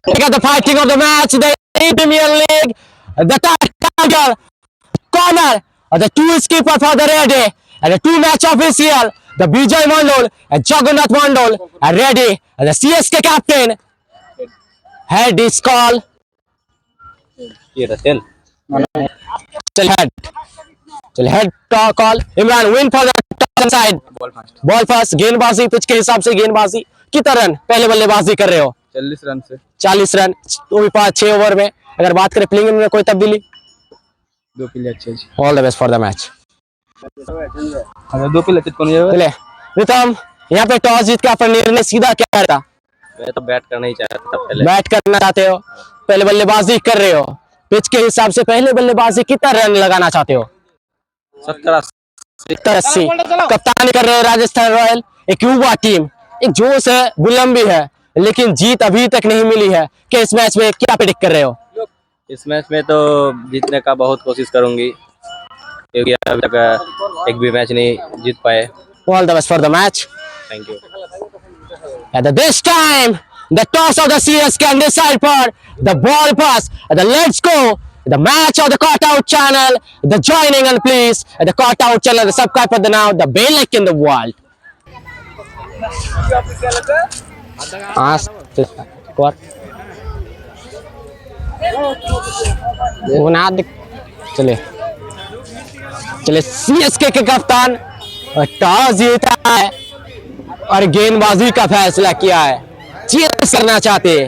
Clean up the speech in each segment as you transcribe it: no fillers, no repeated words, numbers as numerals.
Look at the fighting of the match, the Premier League, the tiger corner, the two skipper for the ready, and the two match official, the Bijay Mandal and Jagannath Mandal are ready, and the CSK captain head is call. Still head call. Imran win for the top side. Ball fast गेंदबाजी pitch के हिसाब से गेंदबाजी कितना run पहले बल्लेबाजी कर रहे हो 40 रन से 40 रन वो भी 5-6 ओवर में। अगर बात करें प्लेइंग में कोई तब्दीली दो प्लेयर अच्छे all the best for the match. अगर दो प्लेयर अच्छे कौन है चले रितम यहाँ पे टॉस जीत के अपना निर्णय सीधा क्या था? मैं तो बैट करना ही चाहता था पहले। बैट करना चाहते हो, पहले बल्लेबाजी कर रहे हो, पिच के हिसाब से पहले बल्लेबाजी कितना रन लगाना चाहते हो? 70-80। कप्तानी कर रहे हो राजस्थान रॉयल, एक युवा टीम, एक जोश है, बुलंद भी है, लेकिन जीत अभी तक नहीं मिली है कि इस मैच में क्या प्रेडिक्ट कर रहे हो? इस मैच में तो जीतने का बहुत कोशिश करूंगी क्योंकि अभी तक एक भी मैच नहीं जीत पाए। All the best for the match. Thank you. And this time, the toss of the CSK can decide for the ball pass. The let's go. The match of the cutout channel. The joining and please the cutout channel. The subscribe for the now. The bell like in the world. What? चले चले CSK के कप्तान toss जीता है और गेंदबाजी का फैसला किया है, चेस करना चाहते हैं।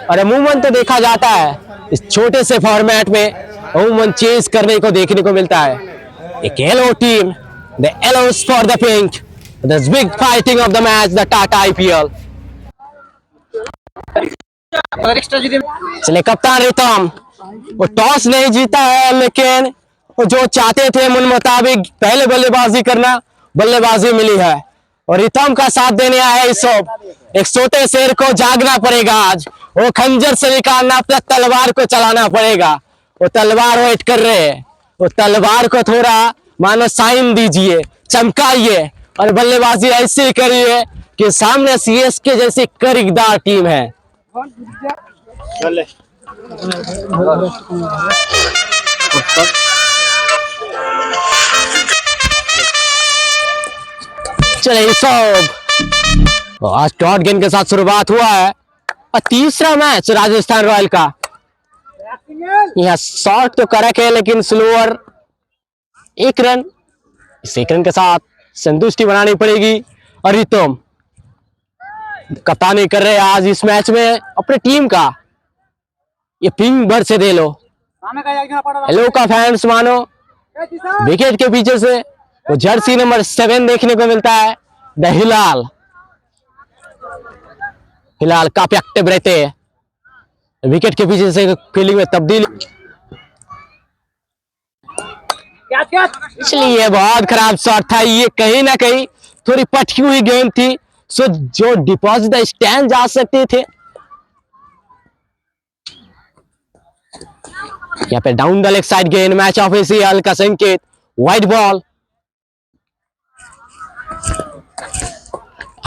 और अमूमन तो देखा जाता है इस छोटे से फॉर्मेट में अमूमन चेस करने को देखने को मिलता है। एक yellow team, the yellows for the pink, the big fighting of the match, the Tata IPL। चले कप्तान रितम, वो टॉस नहीं जीता है लेकिन वो जो चाहते थे मन मुताबिक पहले बल्लेबाजी करना, बल्लेबाजी मिली है और रितम का साथ देने आया है। सब एक छोटे शेर को जागना पड़ेगा, आज वो खंजर से निकालना, अपना तलवार को चलाना पड़ेगा। वो तलवार वेट कर रहे हैं, वो तलवार को थोड़ा मानो साइन दीजिए, चमकाइए और बल्लेबाजी ऐसी करिए कि सामने CSK जैसी करीदार टीम है। चले सब आज टॉट गेंद के साथ शुरुआत हुआ है और तीसरा मैच राजस्थान रॉयल का। यहाँ शॉट तो करेक्ट है लेकिन स्लोअर, एक रन, इस एक रन के साथ संतुष्टि बनानी पड़ेगी। और रितम कप्तानी कर रहे हैं आज इस मैच में अपने टीम का। ये पिंक बर्ड से दे लो, हेलो का फैंस मानो, विकेट के पीछे से वो जर्सी नंबर 7 देखने को मिलता है, द हिलाल। हिलाल काफी एक्टिव रहते हैं, विकेट के पीछे से फील्डिंग में तब्दीली। इसलिए बहुत खराब शॉट था ये, कहीं ना कहीं थोड़ी पटकी हुई गेंद थी, सो जो डिपॉजिट स्टैंड जा सकते थे। यहाँ पे डाउन द लेग साइड गेंद, मैच ऑफिशियल का संकेत, वाइड बॉल।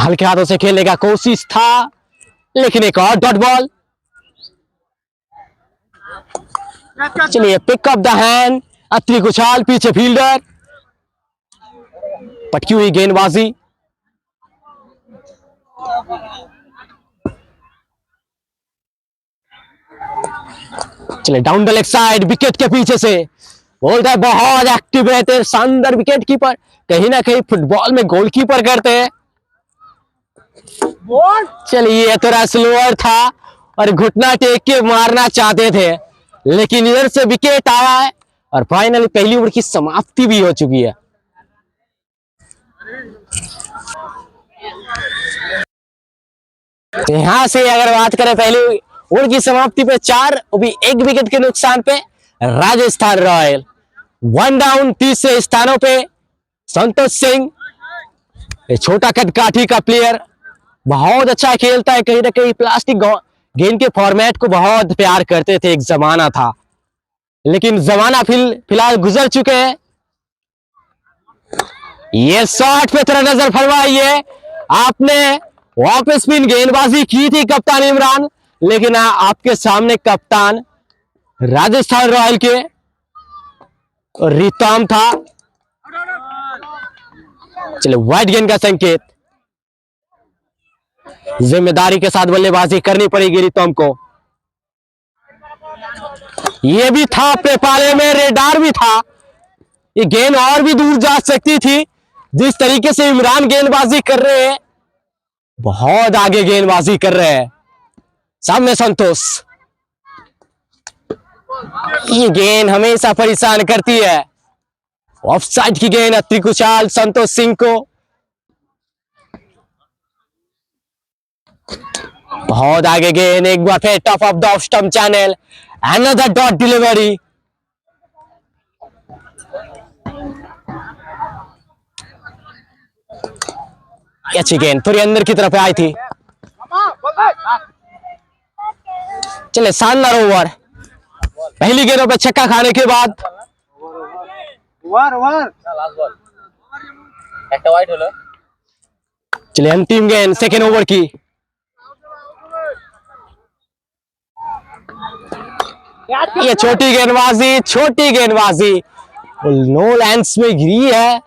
हल्के हाथों से खेलने का कोशिश था लेकिन एक और डॉट बॉल। चलिए पिक अप द हैंड, अत्रिक उछाल, पीछे फील्डर, पटकी हुई गेंदबाजी। चलिए down the leg side, wicket के पीछे से बोलता है, बहुत एक्टिव रहते हैं, शानदार विकेट कीपर, कहीं ना कहीं फुटबॉल में गोलकीपर करते हैं। चलिए थोड़ा स्लोअर था और घुटना टेक के मारना चाहते थे लेकिन इधर से विकेट आया है और फाइनली पहली ओवर की समाप्ति भी हो चुकी है। यहां से अगर बात करें पहली ओवर की समाप्ति पे 4, वो भी 1 विकेट के नुकसान पे राजस्थान रॉयल 1 डाउन। तीसरे स्थानों पे संतोष सिंह, छोटा कदकाठी का प्लेयर, बहुत अच्छा खेलता है, कहीं ना कहीं प्लास्टिक गेंद के फॉर्मेट को बहुत प्यार करते थे, एक जमाना था लेकिन जमाना फिलहाल गुजर चुके हैं। ये शॉट पे थोड़ा नजर फरमाइए, आपने वापस स्पिन गेंदबाजी की थी कप्तान इमरान लेकिन आपके सामने कप्तान राजस्थान रॉयल के रितम था। चले वाइड गेंद का संकेत, जिम्मेदारी के साथ बल्लेबाजी करनी पड़ेगी रितम को। ये भी था अपने पाले में, रेडार भी था, ये गेंद और भी दूर जा सकती थी। जिस तरीके से इमरान गेंदबाजी कर रहे हैं, बहुत आगे गेंदबाजी कर रहे हैं। सामने संतोष, ये गेंद हमेशा परेशान करती है। ऑफसाइड की गेंद अति कुशाल संतोष सिंह को, बहुत आगे गेंद, एक बार फिर top of the off stump channel, another dot delivery. अच्छी गेंद थोड़ी अंदर की तरफ आई थी। चले शानदार ओवर, पहली गेंदों पे छक्का खाने के बाद चले अंतिम गेंद सेकेंड ओवर की। ये छोटी गेंदबाजी नो लैंड्स में गिरी है।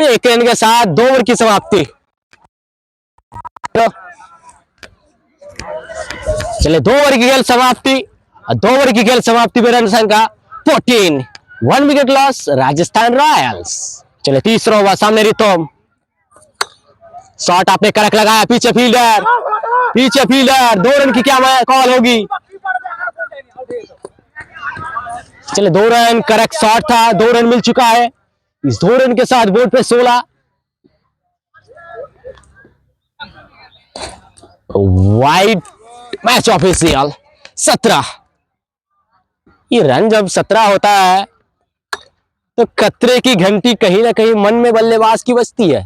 एक रन के साथ 2 ओवर की समाप्ति। चले 2 ओवर की खेल समाप्ति, 2 ओवर की खेल समाप्ति में रन संख्या 14, 1 विकेट लॉस राजस्थान रॉयल्स। चले तीसरा ओवर, सामने रितम, शॉट आपने कड़क लगाया, पीछे फील्डर 2 रन की क्या कॉल होगी। चले 2 रन, करेक्ट शॉट था, 2 रन मिल चुका है। इस 2 रन के साथ बोर्ड पे 16, वाइड मैच ऑफिशियल 17। ये रन जब 17 होता है तो खतरे की घंटी कहीं ना कहीं मन में बल्लेबाज की बजती है।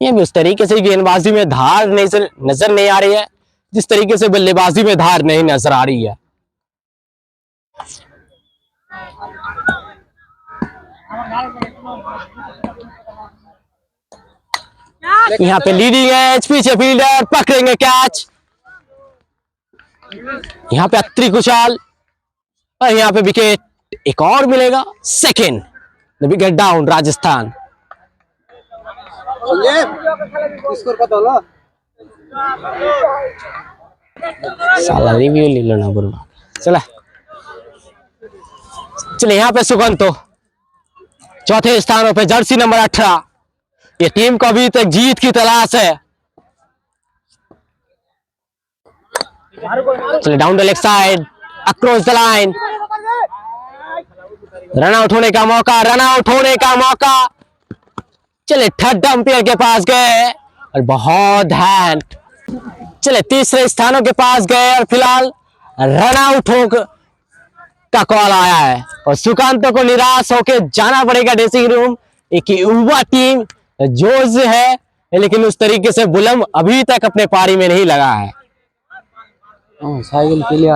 ये भी उस तरीके से गेंदबाजी में धार नजर नहीं आ रही है जिस तरीके से बल्लेबाजी में धार नहीं नजर आ रही है। यहाँ पे लीडिंग एज, पीछे फील्डर पकड़ेंगे कैच, यहाँ पे अत्रि कुशाल, और यहाँ पे विकेट एक और मिलेगा। Second wicket down Rajasthan. साला रिव्यू ले लो ना बुरा। चले यहाँ पे सुगंतो चौथे स्थानों पे, जर्सी नंबर 18। ये टीम को अभी तक जीत की तलाश है। चले down the leg side, across the line, run out होने का मौका, चले थर्ड अंपायर के पास गए और बहुत हैंड। चले तीसरे स्थानों के पास गए और फिलहाल रन आउट हो का कॉल आया है और सुकांतो को निराश होकर जाना पड़ेगा ड्रेसिंग रूम। एक युवा टीम जोश है, लेकिन उस तरीके से बुलम अभी तक अपने पारी में नहीं लगा है। साइकिल के लिए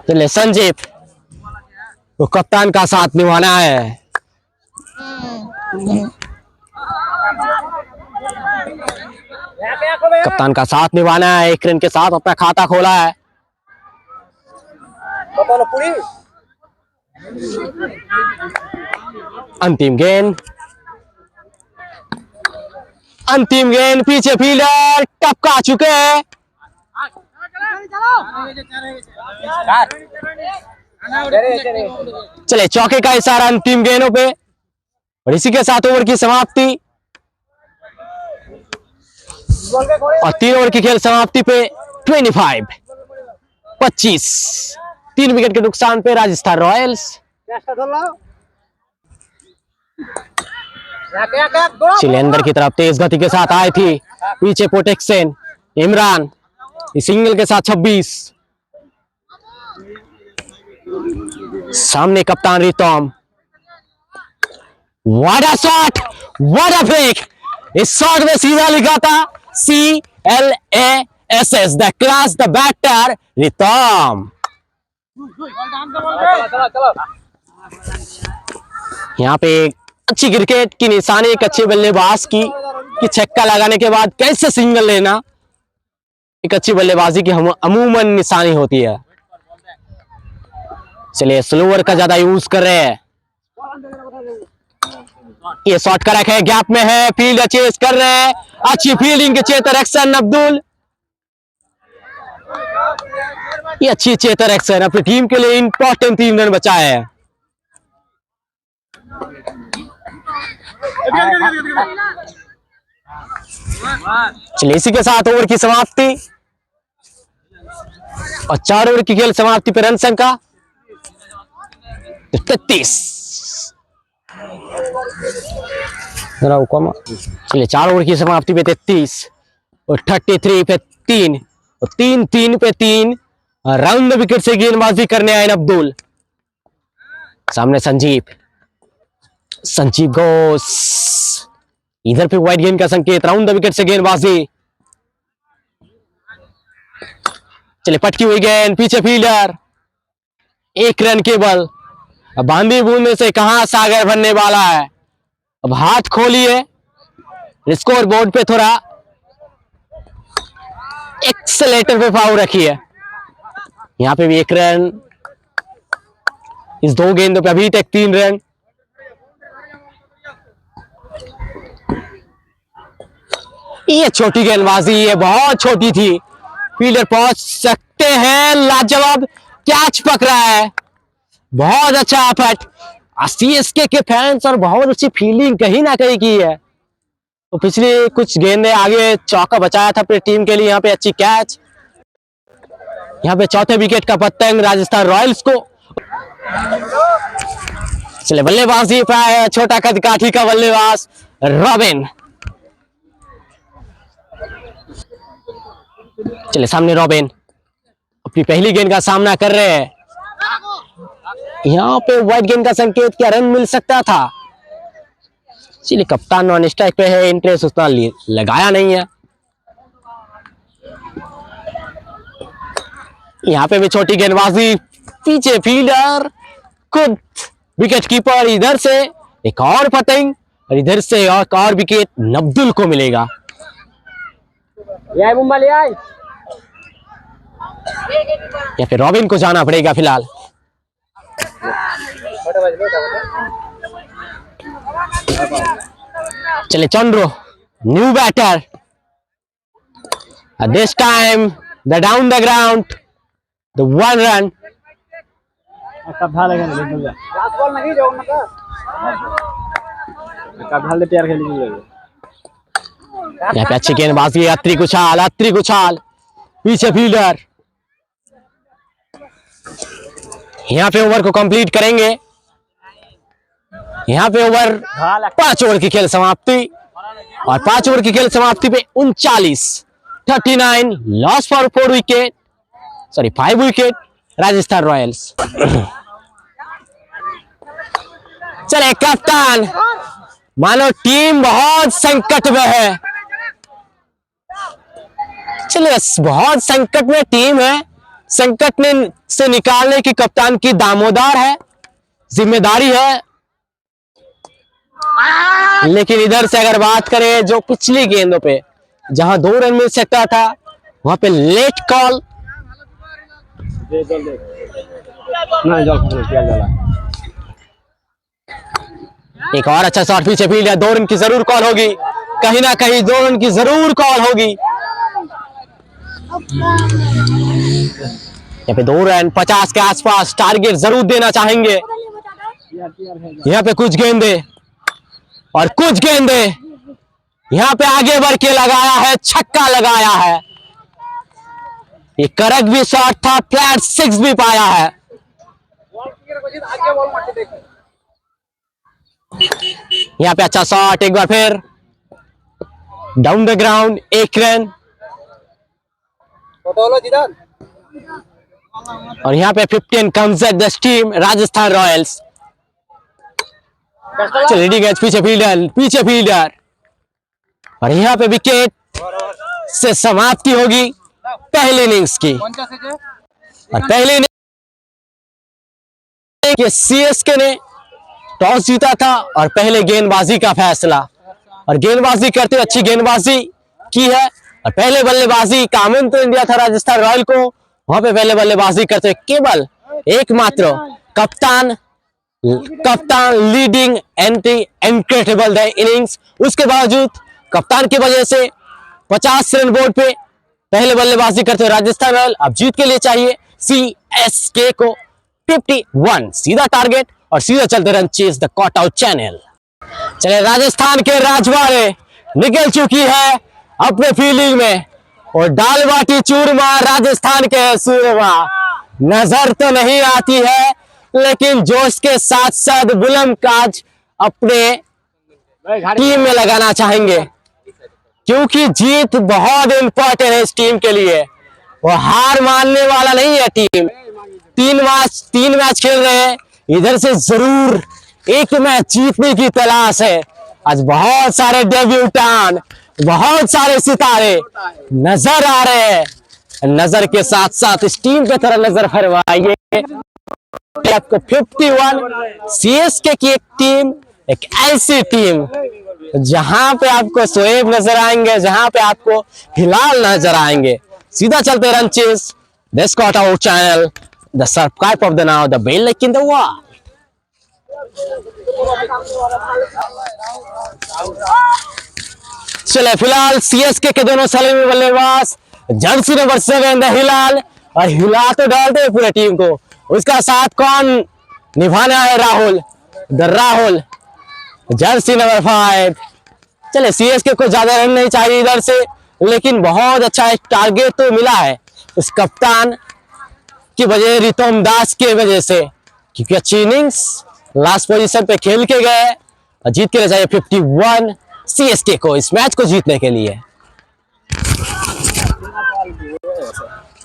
चले संजीव तो कप्तान का साथ निभाना है। कप्तान का साथ निभाना है, 1 रन के साथ अपना खाता खोला है। अंतिम गेंद, पीछे फील्डर टपका चुके हैं। चले चौके का इशारा अंतिम गेंदों पे और इसी के साथ ओवर की समाप्ति और 3 ओवर की खेल समाप्ति पे 25 3 विकेट के नुकसान पे राजस्थान रॉयल्स। चिले अंदर की तरफ तेज गति के साथ आई थी, पीछे प्रोटेक्शन इमरान, सिंगल के साथ 26, सामने कप्तान Ritam. What a shot, what a break. इस शॉट में सीधा लिखा था CLASS, the class the batter Ritam. यहाँ पे अच्छी क्रिकेट की निशानी एक अच्छे बल्लेबाज की कि छक्का लगाने के बाद कैसे सिंगल लेना एक अच्छी बल्लेबाजी की अमूमन निशानी होती है। चलिए स्लोअर का ज्यादा यूज कर रहे हैं। ये शॉट करेक्ट है, गैप में है, फील्ड चेस कर रहे हैं, अच्छी फील्डिंग के चेतर एक्शन अब्दुल। ये अच्छी चेतर एक्शन अपनी टीम के लिए इंपॉर्टेंट 3 रन बचाए हैं। चलिए इसी के साथ ओवर की समाप्ति और 4 ओवर की खेल समाप्ति पर रन संख्या 33। चलिए 4 ओवर की समाप्ति पे 33 और 33 पे 3 और 3 पे 3 राउंड द विकेट से गेंदबाजी करने आए अब्दुल। सामने संजीव घोष, इधर पे वाइड गेंद का संकेत, राउंड द विकेट से गेंदबाजी। चले पटकी हुई गेंद, पीछे फील्डर, 1 रन केवल। अब बांदी बूंदे से कहां सागर बनने वाला है। अब हाथ खोलिए, स्कोर बोर्ड पे थोड़ा एक्सेलेटर पे पावर रखिए। यहां पे भी 1 रन, इस 2 गेंदों पे अभी तक 3 रन। ये छोटी गेंदबाजी, ये बहुत छोटी थी, फील्डर पहुंच सकते हैं। लाजवाब कैच पकड़ा है, बहुत अच्छा एफर्ट सीएसके के फैंस और बहुत अच्छी फील्डिंग कहीं ना कहीं की है। तो पिछली कुछ गेंदे आगे चौका बचाया था अपनी टीम के लिए, यहाँ पे अच्छी कैच। यहाँ पे चौथे विकेट का पतंग राजस्थान रॉयल्स को। चले बल्लेबाजी पे है छोटा कद काठी का बल्लेबाज रॉबिन। चले सामने रॉबिन अपनी पहली गेंद का सामना कर रहे हैं। यहाँ पे वाइड गेंद का संकेत, क्या रन मिल सकता था। चलिए कप्तान नॉन स्ट्राइक पे है, इंटरेस्ट उतना लगाया नहीं है। यहाँ पे भी छोटी गेंदबाजी, पीछे फील्डर, खुद विकेट कीपर, इधर से एक और पतंग और इधर से एक और विकेट अब्दुल को मिलेगा। या फिर रॉबिन को जाना पड़ेगा फिलहाल। चले चंद्रो, new batter, this time the down the ground the 1 run. यहाँ पे अच्छी गेंदबाजी, अत्रिक उछाल, पीछे फील्डर। यहाँ पे ओवर को कंप्लीट करेंगे। यहाँ पे ओवर 5 ओवर की खेल समाप्ति और 5 ओवर की खेल समाप्ति पे 39 loss for 5 wicket Rajasthan Royals. चले कप्तान, मानो टीम बहुत संकट में है। चलिए बहुत संकट में टीम है, संकट में से निकालने की कप्तान की दामोदार है, जिम्मेदारी है। लेकिन इधर से अगर बात करें जो पिछली गेंदों पे जहां 2 रन मिल सकता था, वहां पे लेट कॉल। एक और अच्छा शॉट, पीछे फील्ड है, 2 रन की जरूर कॉल होगी, कहीं ना कहीं 2 रन की जरूर कॉल होगी। यहाँ पे 2 रन 50 के आसपास टारगेट जरूर देना चाहेंगे। यहाँ पे कुछ गेंदे और कुछ गेंदे यहाँ पे आगे बढ़ के लगाया है, छक्का लगाया है। ये करेक्ट भी शॉट था, फ्लैट 6 भी पाया है। यहाँ पे अच्छा शॉट, एक बार फिर डाउन द ग्राउंड, 1 रन। और यहाँ पे 15 comes at the team Rajasthan Royals. चलिए कैच, पीछे फील्डर और यहाँ पे विकेट से समाप्ति होगी पहले इनिंग्स की। और पहले इनिंग्स सीएसके ने टॉस जीता था और पहले गेंदबाजी का फैसला, और गेंदबाजी करते हुए अच्छी गेंदबाजी की है और पहले बल्लेबाजी का आमंत्रण दिया था राजस्थान रॉयल को। वहां पे पहले बल्लेबाजी करते हुए केवल एकमात्र कप्तान leading anti incredible the innings. उसके बावजूद कप्तान की वजह से 50 रन बोर्ड पे पहले बल्लेबाजी करते हुए राजस्थान रॉयल अब जीत के लिए चाहिए सीएसके को 51, सीधा टारगेट और सीधा चलते run chase the caught out channel. चले, राजस्थान के राजवाड़े निकल चुकी है अपने फील्डिंग में और दाल बाटी चूरमा राजस्थान के सूरमा नजर तो नहीं आती है, लेकिन जोश के साथ साथ बुलंद काज अपने टीम में लगाना चाहेंगे, क्योंकि जीत बहुत इंपॉर्टेंट है इस टीम के लिए। वो हार मानने वाला नहीं है टीम। तीन मैच खेल रहे हैं, इधर से जरूर एक मैच जीतने की तलाश है। आज बहुत सारे डेब्यूटान, बहुत सारे सितारे नजर आ रहे हैं। नजर के साथ साथ इस टीम पे थोड़ा नजर फरमाइए। आपको 51 सीएसके की एक टीम, एक ऐसी टीम जहां पे आपको शोएब नजर आएंगे, जहां पे आपको हिलाल नजर आएंगे। सीधा चलते run chase the caught out channel, the subscribe of the now, the bell like in the wall. चले, फिलहाल सीएसके के दोनों सलामी बल्लेबाज जर्सी नंबर 7 हिलाल, और हिला तो डालते हैं पूरे टीम को। उसका साथ कौन निभाना है? Rahul Jersey number 5। चले, सीएसके को ज्यादा रन नहीं चाहिए इधर से, लेकिन बहुत अच्छा एक टारगेट तो मिला है इस कप्तान की वजह, रितम दास की वजह से, क्योंकि अच्छी इनिंग्स लास्ट पोजीशन पे खेल के गए और जीत के लिए चाहिए 51 सीएसके को इस मैच को जीतने के लिए।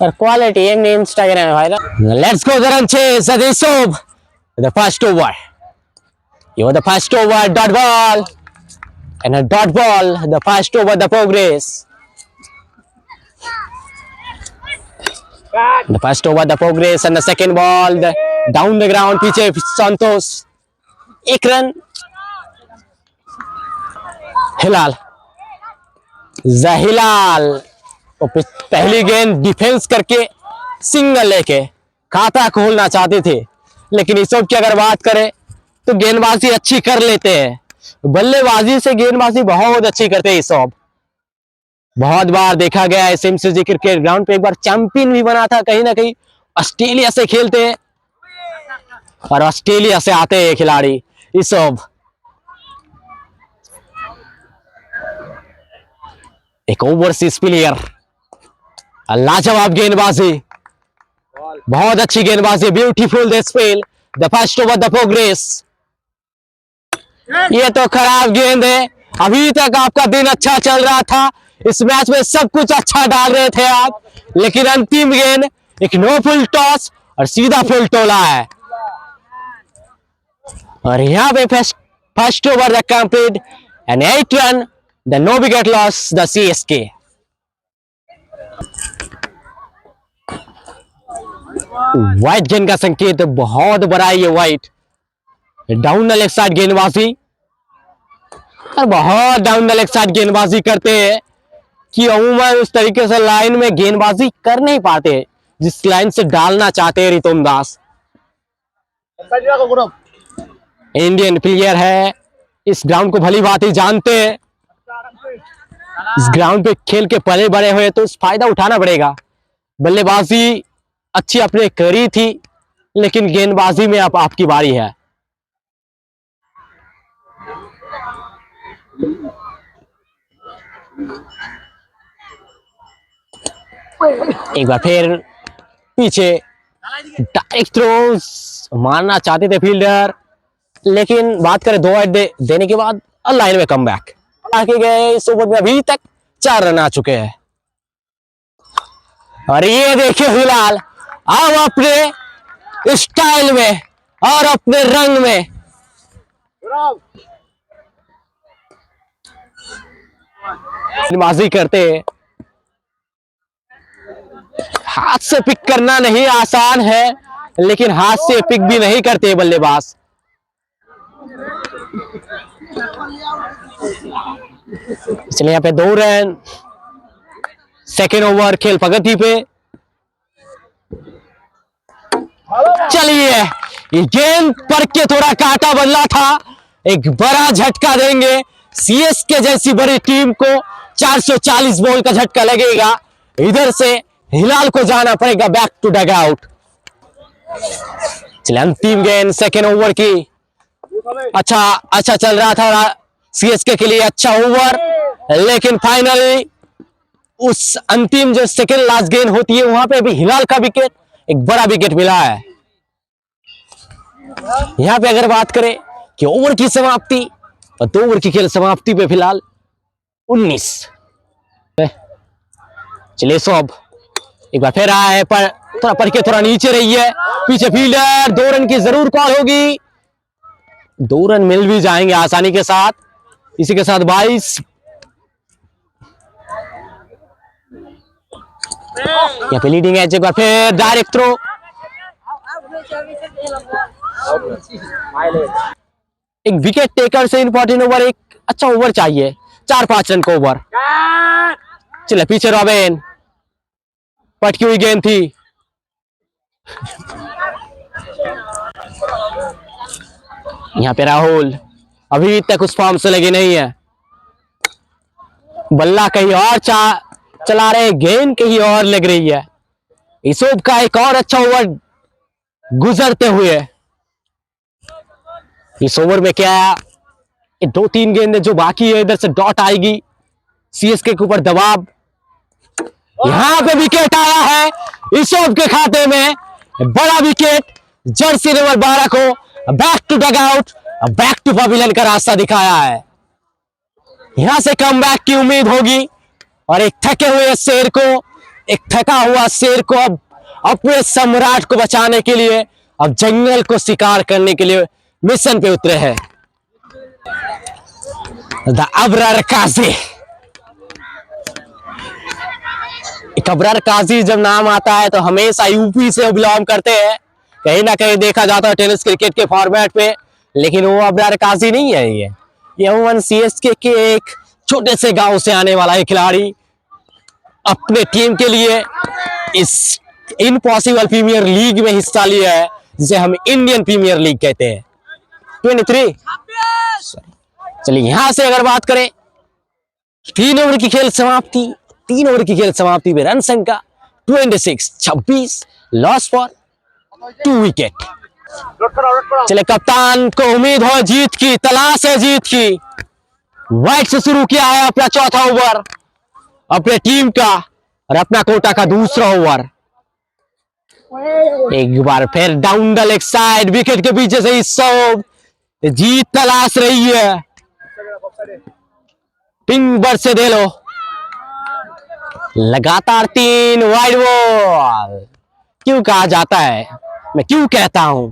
और क्वालिटी इंस्टाग्राम है भाई ना। Let's go the run chase the first over, you the first over dot ball and a dot ball, the first over the progress, the first over the progress and the second ball the down the ground, पीछे संतोष, एक run. हिलाल पहली गेंद defence करके single लेके खाता खोलना चाहते थे, लेकिन इस सब की अगर बात करें तो गेंदबाजी अच्छी कर लेते हैं, बल्लेबाजी से गेंदबाजी बहुत अच्छी करते हैं। सब बहुत बार देखा गया है, एसएमसीजी क्रिकेट ग्राउंड पे एक बार चैंपियन भी बना था, कहीं ना कहीं ऑस्ट्रेलिया से खेलते हैं और ऑस्ट्रेलिया से आते हैं खिलाड़ी। इस सब एक ओवरसीज प्लेयर, लाजवाब गेंदबाजी, बहुत अच्छी गेंदबाजी, beautiful the spell, the first over the progress. ये तो खराब गेंद है। अभी तक आपका दिन अच्छा चल रहा था, इस मैच में सब कुछ अच्छा डाल रहे थे आप, लेकिन अंतिम गेंद एक नो फुल टॉस और सीधा फुल टोला है। और यहाँ पे first over the complete and 8 run the no wicket loss the CSK. Wide गेंद का संकेत बहुत बड़ा है, ये wide down the leg side गेंदबाजी, और बहुत डाउन द लेग साइड गेंदबाजी करते हैं कि अमूमन उस तरीके से लाइन में गेंदबाजी कर नहीं पाते जिस लाइन से डालना चाहते हैं रितम दास। इंडियन प्लेयर है, इस ग्राउंड को भली भांति जानते हैं, इस ग्राउंड पे खेल के पले बड़े हुए तो फायदा उठाना पड़ेगा। बल्लेबाजी अच्छी अपने करी थी, लेकिन गेंदबाजी में अब आपकी बारी है। एक बार फिर पीछे डायरेक्ट थ्रो मारना चाहते थे फील्डर, लेकिन बात करें 2 विकेट देने के बाद लाइन में कम बैक आके गए। इस ओवर में अभी तक 4 रन आ चुके हैं। और ये देखिए हिलाल अब अपने स्टाइल में और अपने रंग में गेंदबाजी करते हैं। हाथ से पिक करना नहीं आसान है, लेकिन हाथ से पिक भी नहीं करते बल्लेबाज। चलिए यहाँ पे 2 रन, सेकेंड ओवर खेल प्रगति पे। चलिए ये गेंद पर के थोड़ा काटा बदला था, एक बड़ा झटका देंगे सीएसके जैसी बड़ी टीम को। 440 बॉल का झटका लगेगा, इधर से हिलाल को जाना पड़ेगा बैक टू डग आउट। चलिए अंतिम गेंद सेकेंड ओवर की। अच्छा चल रहा था सीएसके के लिए, अच्छा ओवर, लेकिन फाइनली उस अंतिम जो सेकेंड लास्ट गेंद होती है वहां पे भी हिलाल का विकेट, एक बड़ा विकेट मिला है। यहां पे अगर बात करें कि ओवर की समाप्ति और 2 ओवर की खेल समाप्ति पे फिलहाल 19। चलिए सौब एक बार फिर आया है, पर थोड़ा पढ़ के थोड़ा नीचे रही है, पीछे फील्डर, 2 रन की जरूर कॉल होगी, 2 रन मिल भी जाएंगे आसानी के साथ। इसी के साथ 22। यहाँ पे लीडिंग एज, एक बार फिर डायरेक्ट थ्रो, एक विकेट टेकर से इंपॉर्टेंट ओवर, एक अच्छा ओवर चाहिए, 4-5 रन का ओवर। चले पीछे रॉबिन, पटकी हुई गेंद थी, यहाँ पे राहुल अभी तक उस फॉर्म से लगे नहीं है, बल्ला कहीं और चला रहे, गेंद कहीं और लग रही है। ईसोब का एक और अच्छा ओवर गुजरते हुए, इस ओवर में क्या है, 2-3 गेंदें जो बाकी है, इधर से डॉट आएगी, सीएसके के ऊपर दबाव। यहां पे विकेट आया है ईसोब के खाते में, बड़ा विकेट, जर्सी नंबर 12 को back to dugout, back to pavilion का रास्ता दिखाया है। यहां से कमबैक की उम्मीद होगी, और एक थके हुए शेर को, एक थका हुआ शेर को अब अपने सम्राट को बचाने के लिए, अब जंगल को शिकार करने के लिए मिशन पे उतरे हैं द अबरार काजी। अबरार काजी जब नाम आता है तो हमेशा यूपी से बिलोंग करते हैं, कहीं ना कहीं देखा जाता है टेनिस क्रिकेट के फॉर्मेट पे, लेकिन वो अबरार काजी नहीं है। ये अमूमन सीएसके के एक छोटे से गांव से आने वाला है खिलाड़ी, अपने टीम के लिए इस इम्पॉसिबल प्रीमियर लीग में हिस्सा लिया है, जिसे हम इंडियन प्रीमियर लीग कहते हैं। 23। चलिए यहां से अगर बात करें 3 ओवर की खेल समाप्ति, 3 ओवर की खेल समाप्ति में रन संख्या 26, लॉस फॉर 2 विकेट। चले कप्तान को उम्मीद हो जीत की, तलाश है जीत की, वाइट से शुरू किया है अपना चौथा ओवर अपने टीम का, और अपना कोटा का दूसरा ओवर। एक बार फिर down the leg side, wicket के पीछे से ईसोब जीत तलाश रही है, पिंग बर से दे लो, लगातार 3 वाइड बॉल। क्यों कहा जाता है, मैं क्यों कहता हूं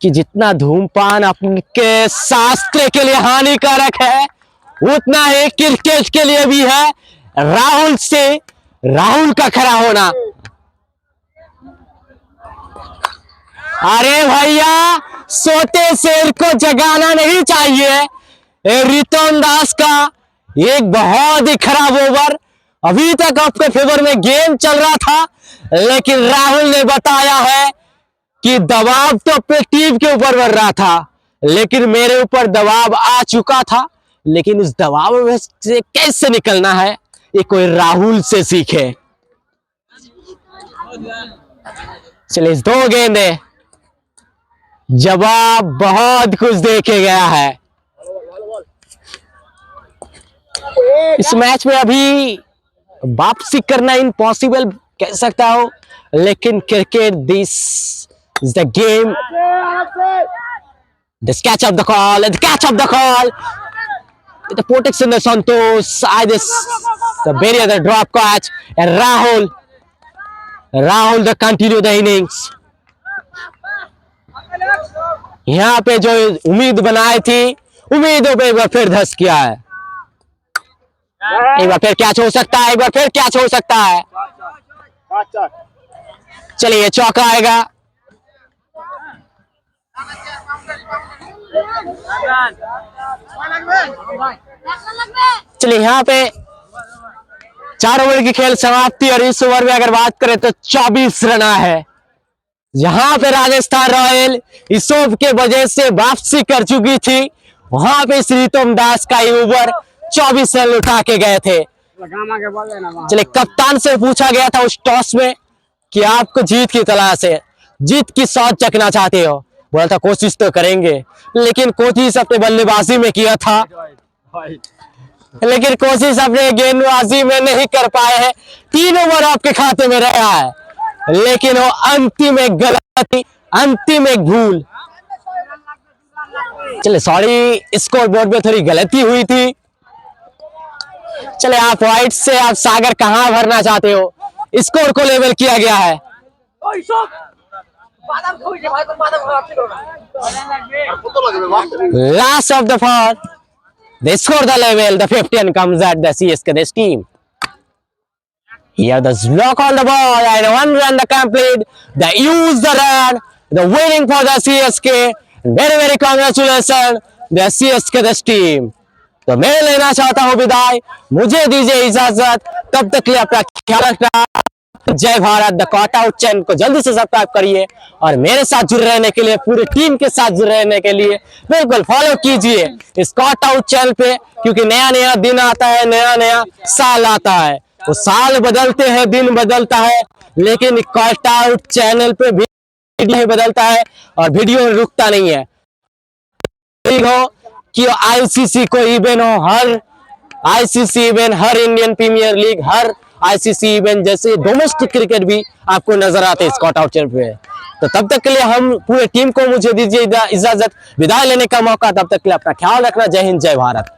कि जितना धूमपान आपके शास्त्र के लिए हानिकारक है, उतना ही क्रिकेट के लिए भी है। राहुल का खड़ा होना, अरे भैया सोते शेर को जगाना नहीं चाहिए। रितोन दास का एक बहुत ही खराब ओवर, अभी तक आपके फेवर में गेम चल रहा था, लेकिन राहुल ने बताया है कि दबाव तो अपने टीम के ऊपर बढ़ रहा था, लेकिन मेरे ऊपर दबाव आ चुका था, लेकिन उस दबाव में से कैसे निकलना है ये कोई राहुल से सीखे। चलिए इस 2 गेंदे जवाब बहुत कुछ देखे गया है। इस मैच में अभी वापसी करना इम्पॉसिबल कह सकता हूं, लेकिन cricket this is the game, the catch of the call, the catch of the call, the protection of Santos, the barrier, the drop catch, and Rahul the continue the innings। यहाँ पे जो उम्मीद बनाई थी, उम्मीदों पे एक बार फिर धस किया है। एक बार फिर कैच हो सकता है, एक बार फिर कैच हो सकता है। चलिए चौका आएगा, चलिए यहाँ पे 4 ओवर की खेल समाप्ति और इस ओवर में अगर बात करें तो 24 रन है। जहां पे राजस्थान रॉयल इस ओवर के वजह से वापसी कर चुकी थी, वहां पे श्रीतम दास का ये ओवर 24 रन उठा के गए थे। चलिए कप्तान से पूछा गया था उस टॉस में कि आपको जीत की तलाश है, जीत की शॉट चखना चाहते हो, बोला था कोशिश तो करेंगे, लेकिन कोशिश अपने बल्लेबाजी में किया था, लेकिन कोशिश अपने गेंदबाजी में नहीं कर पाए हैं। 3 ओवर आपके खाते में रहा है, लेकिन वो अंतिम एक गलती, अंतिम एक भूल। चले सॉरी, स्कोर बोर्ड में थोड़ी गलती हुई थी। चले आप व्हाइट से आप सागर कहां भरना चाहते हो, स्कोर को लेवल किया गया है। Last of the 4, they score the level, the 15 comes at the CSK this team. Here the block on the ball and 1 run the complete. They use the run, the winning for the CSK. Very very congratulations the CSK this team. तो मैं लेना चाहता हूं विदाई, मुझे दीजिए इजाजत, तब तक के लिए अपना ख्याल रखना। जय Bharat. The caught out channel को जल्दी से सब्सक्राइब करिए और मेरे साथ जुड़े रहने के लिए, पूरी टीम के साथ जुड़े रहने के लिए बिल्कुल फॉलो कीजिए इस कॉट आउट चैनल पे, क्योंकि नया नया दिन आता है, नया नया साल आता है। तो साल बदलते हैं, दिन बदलता है, लेकिन कॉट आउट चैनल पे वीडियो बदलता है और वीडियो रुकता नहीं है। हो कि आईसीसी को इवेंट हो, हर आईसीसी इवेंट, हर इंडियन प्रीमियर लीग, हर आईसीसी इवेंट जैसे डोमेस्टिक क्रिकेट भी आपको नजर आते हैं स्कॉट आउट चैनल पे। तो तब तक के लिए हम पूरे टीम को मुझे दीजिए इजाजत, विदाई लेने का मौका। तब तक के लिए अपना ख्याल रखना। जय हिंद, जय भारत।